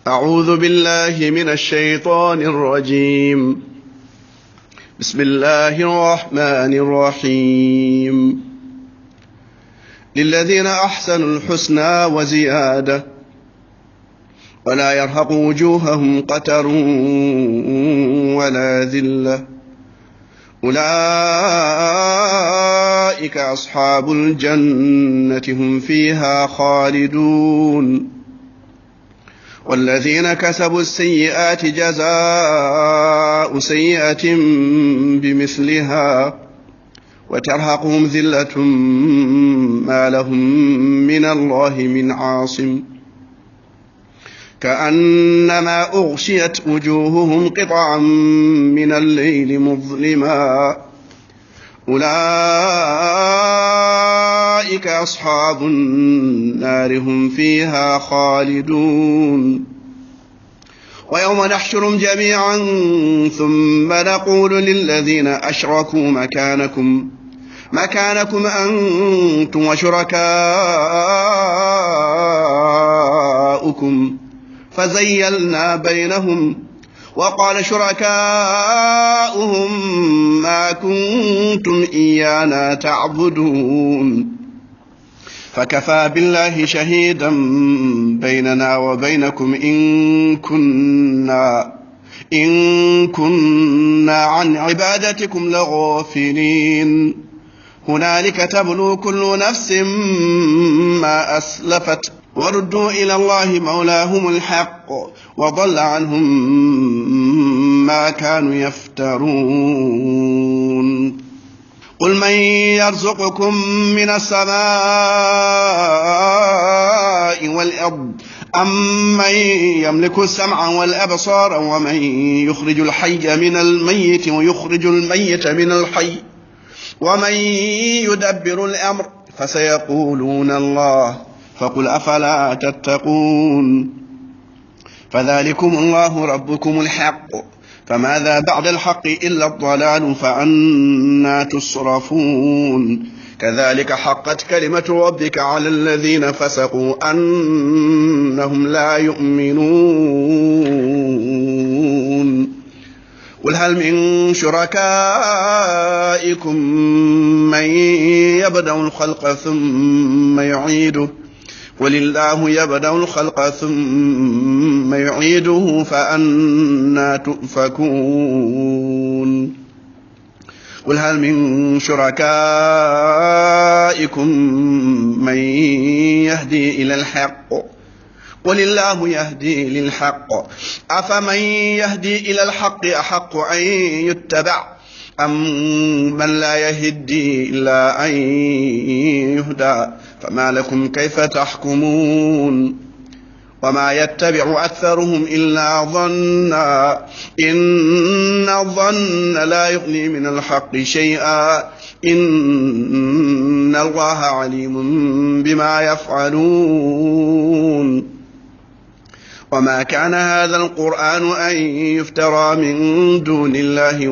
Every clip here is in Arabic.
أعوذ بالله من الشيطان الرجيم. بسم الله الرحمن الرحيم. للذين أحسنوا الحسنى وزيادة ولا يرهق وجوههم قتر ولا ذلة أولئك أصحاب الجنة هم فيها خالدون. والذين كسبوا السيئات جزاء سيئة بمثلها وترهقهم ذلة ما لهم من الله من عاصم كأنما أغشيت وجوههم قطعا من الليل مظلما أولئك أصحاب النار هم فيها خالدون. ويوم نحشرهم جميعا ثم نقول للذين أشركوا مكانكم أنتم وشركاؤكم فزيلنا بينهم وقال شركاؤهم ما كنتم إيانا تعبدون فكفى بالله شهيدا بيننا وبينكم إن كنا عن عبادتكم لغافلين. هنالك تبلو كل نفس ما أسلفت وردوا إلى الله مولاهم الحق وضل عنهم ما كانوا يفترون. قل من يرزقكم من السماء والأرض أم من يملك السمع والأبصار ومن يخرج الحي من الميت ويخرج الميت من الحي ومن يدبر الأمر فسيقولون الله فقل أفلا تتقون. فذلكم الله ربكم الحق فماذا بعد الحق إلا الضلال فأنى تصرفون. كذلك حقت كلمة ربك على الذين فسقوا أنهم لا يؤمنون. قل هل من شركائكم من يبدأ الخلق ثم يعيده قل الله يبدأ الخلق ثم يعيده فأنى تؤفكون. قل هل من شركائكم من يهدي إلى الحق قل الله يهدي للحق أفمن يهدي إلى الحق أحق أن يتبع أم من لا يهدي إلا أن يهدى فما لكم كيف تحكمون. وما يتبع أكثرهم إلا ظنا إن الظن لا يغني من الحق شيئا إن الله عليم بما يفعلون. وما كان هذا القرآن أن يفترى من دون الله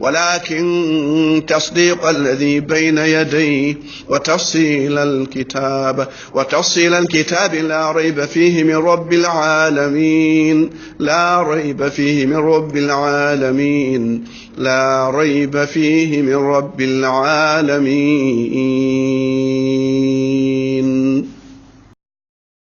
ولكن تصديق الذي بين يديه وتفصيل الكتاب لا ريب فيه من رب العالمين لا ريب فيه من رب العالمين.